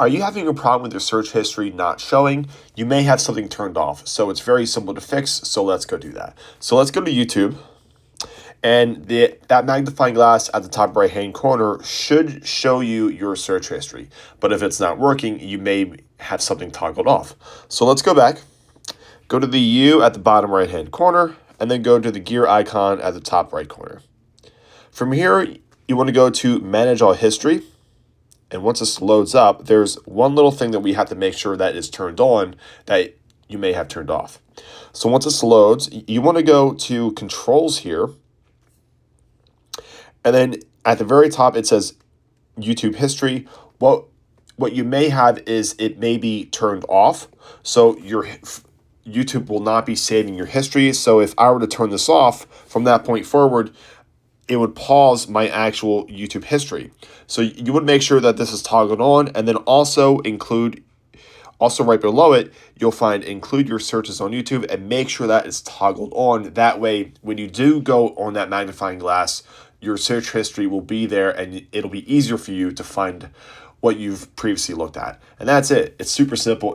Are you having a problem with your search history not showing? You may have something turned off. So it's very simple to fix. So let's go do that. So let's go to YouTube. And that magnifying glass at the top right hand corner should show you your search history. But if it's not working, you may have something toggled off. So let's go back. Go to the U at the bottom right hand corner, and then go to the gear icon at the top right corner. From here, you want to go to Manage All History. And once this loads up, there's one little thing that we have to make sure that is turned on that you may have turned off. So once this loads, you want to go to Controls here. And then at the very top, it says YouTube History. What you may have is it may be turned off. So your YouTube will not be saving your history. So if I were to turn this off from that point forward, it would pause my actual YouTube history. So you would make sure that this is toggled on, and then also right below it, you'll find include your searches on YouTube, and make sure that is toggled on. That way, when you do go on that magnifying glass, your search history will be there, and it'll be easier for you to find what you've previously looked at. And that's it. It's super simple.